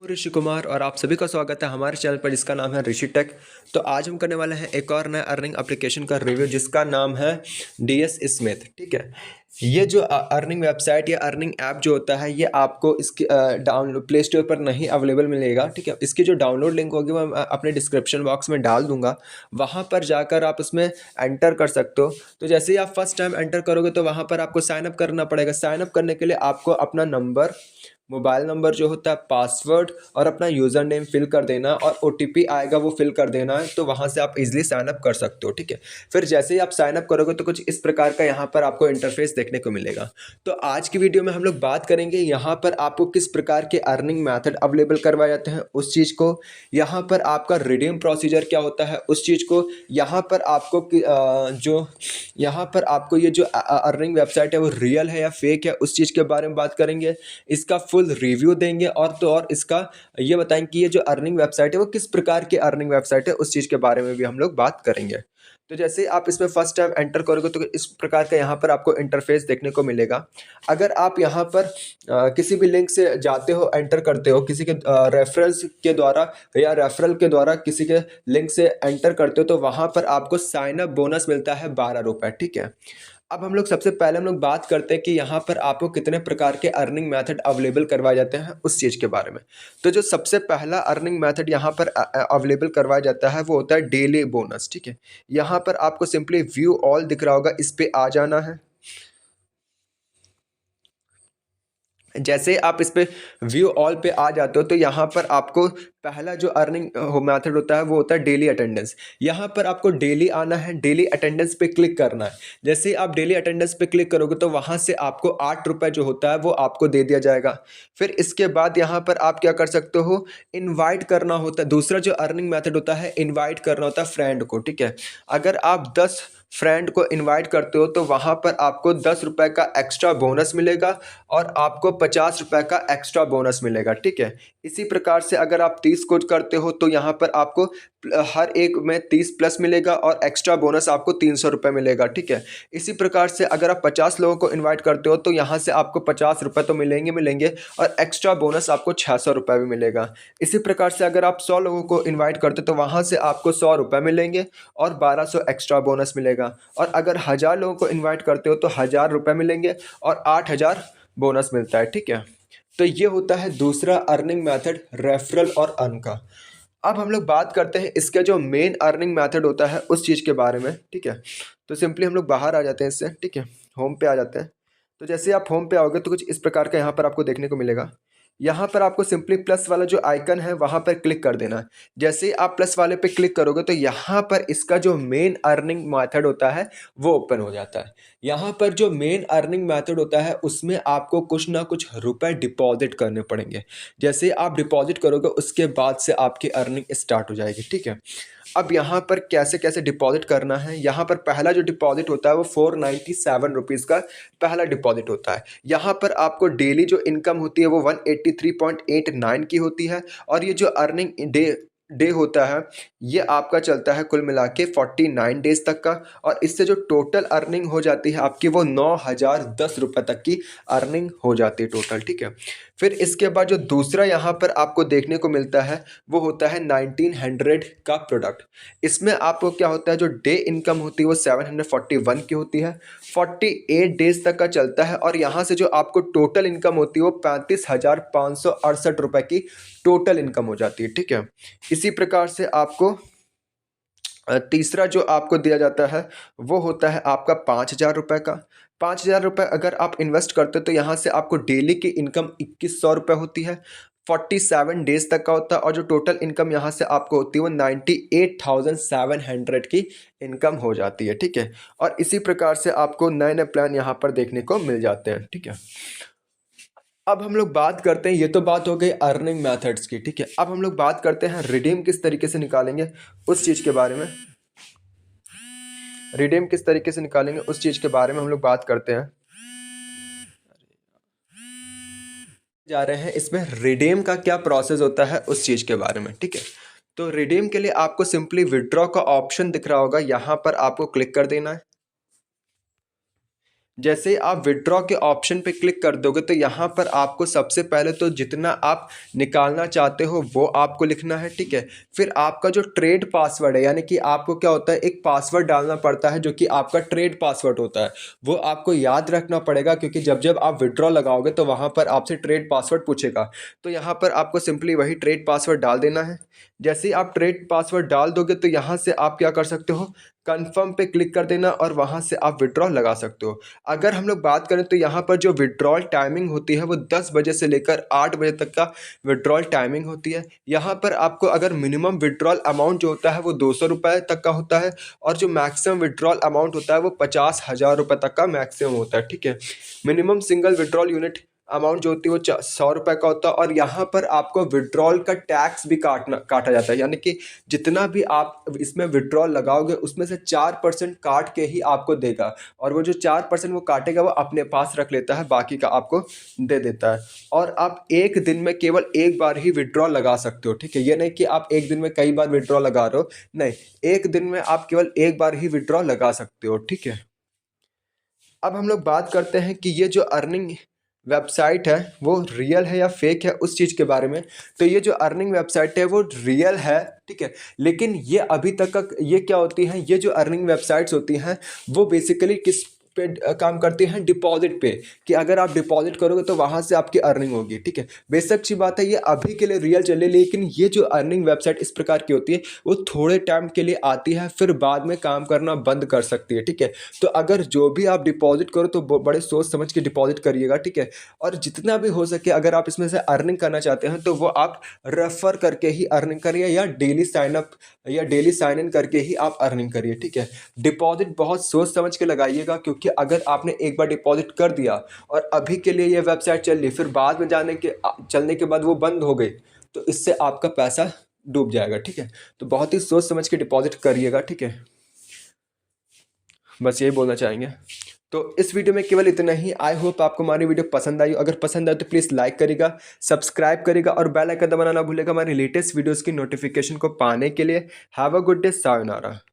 ऋषि कुमार और आप सभी का स्वागत है हमारे चैनल पर जिसका नाम है ऋषि टेक। तो आज हम करने वाले हैं एक और नया अर्निंग एप्लीकेशन का रिव्यू जिसका नाम है DS स्मिथ। ठीक है, ये जो अर्निंग वेबसाइट या अर्निंग ऐप जो होता है ये आपको इसकी डाउनलोड प्ले स्टोर पर नहीं अवेलेबल मिलेगा। ठीक है, इसकी जो डाउनलोड लिंक होगी वो मैं अपने डिस्क्रिप्शन बॉक्स में डाल दूंगा, वहाँ पर जाकर आप उसमें एंटर कर सकते हो। तो जैसे ही आप फर्स्ट टाइम एंटर करोगे तो वहाँ पर आपको साइन अप करना पड़ेगा। साइन अप करने के लिए आपको अपना नंबर, मोबाइल नंबर जो होता है, पासवर्ड और अपना यूज़र नेम फिल कर देना और OTP आएगा वो फिल कर देना है। तो वहाँ से आप इजीली साइन अप कर सकते हो। ठीक है, फिर जैसे ही आप साइन अप करोगे तो कुछ इस प्रकार का यहाँ पर आपको इंटरफेस देखने को मिलेगा। तो आज की वीडियो में हम लोग बात करेंगे यहाँ पर आपको किस प्रकार के अर्निंग मेथड अवेलेबल करवाए जाते हैं उस चीज़ को, यहाँ पर आपका रिडीम प्रोसीजर क्या होता है उस चीज़ को, यहाँ पर आपको जो यहाँ पर आपको ये जो अर्निंग वेबसाइट है वो रियल है या फेक है उस चीज़ के बारे में बात करेंगे। इसका फुल रिव्यू देंगे और तो और इसका ये बताएंगे कि ये जो अर्निंग वेबसाइट है वो किस प्रकार की अर्निंग वेबसाइट है उस चीज़ के बारे में भी हम लोग बात करेंगे। तो जैसे आप इसमें फर्स्ट टाइम एंटर करोगे तो इस प्रकार का यहाँ पर आपको इंटरफेस देखने को मिलेगा। अगर आप यहाँ पर किसी भी लिंक से जाते हो, एंटर करते हो किसी के रेफरेंस के द्वारा या रेफरल के द्वारा किसी के लिंक से एंटर करते हो तो वहाँ पर आपको साइन अप बोनस मिलता है 12 रुपये। ठीक है, अब हम लोग सबसे पहले हम लोग बात करते हैं कि यहाँ पर आपको कितने प्रकार के अर्निंग मेथड अवेलेबल करवाए जाते हैं उस चीज़ के बारे में। तो जो सबसे पहला अर्निंग मेथड यहाँ पर अवेलेबल करवाया जाता है वो होता है डेली बोनस। ठीक है, यहाँ पर आपको सिंपली व्यू ऑल दिख रहा होगा, इस पे आ जाना है। जैसे आप इस पे व्यू ऑल पे आ जाते हो तो यहाँ पर आपको पहला जो अर्निंग मेथड होता है वो होता है डेली अटेंडेंस। यहाँ पर आपको डेली आना है, डेली अटेंडेंस पे क्लिक करना है। जैसे ही आप डेली अटेंडेंस पे क्लिक करोगे तो वहाँ से आपको 8 रुपये जो होता है वो आपको दे दिया जाएगा। फिर इसके बाद यहाँ पर आप क्या कर सकते हो, इन्वाइट करना होता है। दूसरा जो अर्निंग मेथड होता है इन्वाइट करना होता है फ्रेंड को। ठीक है, अगर आप 10 फ्रेंड को इनवाइट करते हो तो वहाँ पर आपको 10 रुपये का एक्स्ट्रा बोनस मिलेगा और आपको 50 रुपये का एक्स्ट्रा बोनस मिलेगा। ठीक है, इसी प्रकार से अगर आप 30 को करते हो तो यहाँ पर आपको हर एक में 30 प्लस मिलेगा और एक्स्ट्रा बोनस आपको 300 रुपये मिलेगा। ठीक है, इसी प्रकार से अगर आप 50 लोगों को इन्वाइट करते हो तो यहाँ से आपको 50 रुपये तो मिलेंगे और एक्स्ट्रा बोनस आपको 600 रुपये भी मिलेगा। इसी प्रकार से अगर आप 100 लोगों को इन्वाइट करते हो तो वहाँ से आपको 100 रुपये मिलेंगे और 1200 एक्स्ट्रा बोनस मिलेगा। और अगर 1000 लोगों को इन्वाइट करते हो तो 1000 रुपये मिलेंगे और 8000 बोनस मिलता है। ठीक है, तो ये होता है दूसरा अर्निंग मेथड रेफरल और अर्न का। अब हम लोग बात करते हैं इसका जो मेन अर्निंग मेथड होता है उस चीज़ के बारे में। ठीक है, तो सिंपली हम लोग बाहर आ जाते हैं इससे। ठीक है, होम पे आ जाते हैं। तो जैसे आप होम पे आओगे तो कुछ इस प्रकार का यहाँ पर आपको देखने को मिलेगा। यहाँ पर आपको सिंपली प्लस वाला जो आइकन है वहाँ पर क्लिक कर देना है। जैसे ही आप प्लस वाले पे क्लिक करोगे तो यहाँ पर इसका जो मेन अर्निंग मेथड होता है वो ओपन हो जाता है। यहाँ पर जो मेन अर्निंग मेथड होता है उसमें आपको कुछ ना कुछ रुपए डिपॉजिट करने पड़ेंगे। जैसे आप डिपॉजिट करोगे उसके बाद से आपकी अर्निंग स्टार्ट हो जाएगी। ठीक है, अब यहाँ पर कैसे कैसे डिपॉजिट करना है, यहाँ पर पहला जो डिपॉजिट होता है वो 497 रुपीज़ का पहला डिपॉजिट होता है। यहाँ पर आपको डेली जो इनकम होती है वो 183.89 की होती है और ये जो अर्निंग डे होता है ये आपका चलता है कुल मिला के 49 डेज तक का और इससे जो टोटल अर्निंग हो जाती है आपकी वो 9010 रुपये तक की अर्निंग हो जाती है टोटल। ठीक है, फिर इसके बाद जो दूसरा यहाँ पर आपको देखने को मिलता है वो होता है 1900 का प्रोडक्ट। इसमें आपको क्या होता है, जो डे इनकम होती है वो 741 की होती है, 48 डेज तक का चलता है और यहाँ से जो आपको टोटल इनकम होती है वो 35,568 रुपये की टोटल इनकम हो जाती है। ठीक है, इसी प्रकार से आपको तीसरा जो आपको दिया जाता है वो होता है आपका 5,000 रुपये का। 5,000 रुपये अगर आप इन्वेस्ट करते हो तो यहाँ से आपको डेली की इनकम 2100 रुपये होती है, 47 डेज तक का होता है और जो टोटल इनकम यहाँ से आपको होती है वो 98,700 की इनकम हो जाती है। ठीक है, और इसी प्रकार से आपको नए नए प्लान यहाँ पर देखने को मिल जाते हैं। ठीक है, अब हम लोग बात करते हैं, ये तो बात हो गई अर्निंग मेथड्स की। ठीक है, अब हम लोग बात करते हैं रिडीम किस तरीके से निकालेंगे उस चीज़ के बारे में। रिडीम किस तरीके से निकालेंगे उस चीज़ के बारे में हम लोग बात करते हैं। जा रहे हैं इसमें रिडीम का क्या प्रोसेस होता है उस चीज़ के बारे में। ठीक है, तो रिडीम के लिए आपको सिंपली विड्रॉ का ऑप्शन दिख रहा होगा, यहाँ पर आपको क्लिक कर देना है। जैसे आप विड्रॉ के ऑप्शन पे क्लिक कर दोगे तो यहाँ पर आपको सबसे पहले तो जितना आप निकालना चाहते हो वो आपको लिखना है, ठीक है। फिर आपका जो ट्रेड पासवर्ड है, यानी कि आपको क्या होता है, एक पासवर्ड डालना पड़ता है जो कि आपका ट्रेड पासवर्ड होता है, वो आपको याद रखना पड़ेगा, क्योंकि जब जब आप विड्रॉ लगाओगे तो वहाँ पर आपसे ट्रेड पासवर्ड पूछेगा। तो यहाँ पर आपको सिंपली वही ट्रेड पासवर्ड डाल देना है। जैसे ही आप ट्रेड पासवर्ड डाल दोगे तो यहाँ से आप क्या कर सकते हो, कन्फर्म पे क्लिक कर देना और वहाँ से आप विड्रॉ लगा सकते हो। अगर हम लोग बात करें तो यहाँ पर जो विड्रॉल टाइमिंग होती है वो 10 बजे से लेकर 8 बजे तक का विड्रॉल टाइमिंग होती है। यहाँ पर आपको अगर मिनिमम विड्रॉल अमाउंट जो होता है वो 200 रुपये तक का होता है, और जो मैक्सिमम विड्रॉल अमाउंट होता है वो 50,000 रुपये तक का मैक्सिमम होता है, ठीक है। Minimum single withdrawal unit amount जो होती है वो 100 रुपये का होता है, और यहाँ पर आपको विड्रॉल का टैक्स भी काटा जाता है, यानी कि जितना भी आप इसमें विड्रॉल लगाओगे उसमें से 4% काट के ही आपको देगा, और वो जो 4% वो काटेगा वो अपने पास रख लेता है, बाकी का आपको दे देता है। और आप एक दिन में केवल एक बार ही विड्रॉल लगा सकते हो, ठीक है। ये नहीं कि आप एक दिन में कई बार विड्रॉल लगा रहे हो, नहीं, एक दिन में आप केवल एक बार ही विड्रॉल लगा सकते हो, ठीक है। अब हम लोग बात करते हैं कि ये जो अर्निंग वेबसाइट है वो रियल है या फेक है, उस चीज़ के बारे में। तो ये जो अर्निंग वेबसाइट है वो रियल है, ठीक है। लेकिन ये अभी तक का ये क्या होती हैं, ये जो अर्निंग वेबसाइट्स होती हैं वो बेसिकली किस पे काम करती हैं, डिपॉजिट पे, कि अगर आप डिपॉजिट करोगे तो वहाँ से आपकी अर्निंग होगी, ठीक है। बेशक सी बात है, ये अभी के लिए रियल चले, लेकिन ये जो अर्निंग वेबसाइट इस प्रकार की होती है वो थोड़े टाइम के लिए आती है, फिर बाद में काम करना बंद कर सकती है, ठीक है। तो अगर जो भी आप डिपॉजिट करो तो बड़े सोच समझ के डिपॉजिट करिएगा, ठीक है। और जितना भी हो सके अगर आप इसमें से अर्निंग करना चाहते हैं तो वो आप रेफर करके ही अर्निंग करिए, या डेली साइन अप या डेली साइन इन करके ही आप अर्निंग करिए, ठीक है। डिपॉजिट बहुत सोच समझ के लगाइएगा, क्योंकि अगर आपने एक बार डिपॉजिट कर दिया और अभी के लिए ये वेबसाइट चल रही, फिर बाद में चलने के बाद वो बंद हो गई, तो इससे आपका पैसा डूब जाएगा, ठीक है। तो बहुत ही सोच समझ के डिपॉजिट करिएगा, ठीक है। बस यही बोलना चाहेंगे। तो इस वीडियो में केवल इतना ही। आई होप आपको हमारी वीडियो पसंद आई। अगर पसंद आए तो प्लीज़ लाइक करिएगा, सब्सक्राइब करिएगा और बेल आइकन दबाना ना भूलेगा हमारी लेटेस्ट वीडियोस की नोटिफिकेशन को पाने के लिए। Have a good day, sayonara.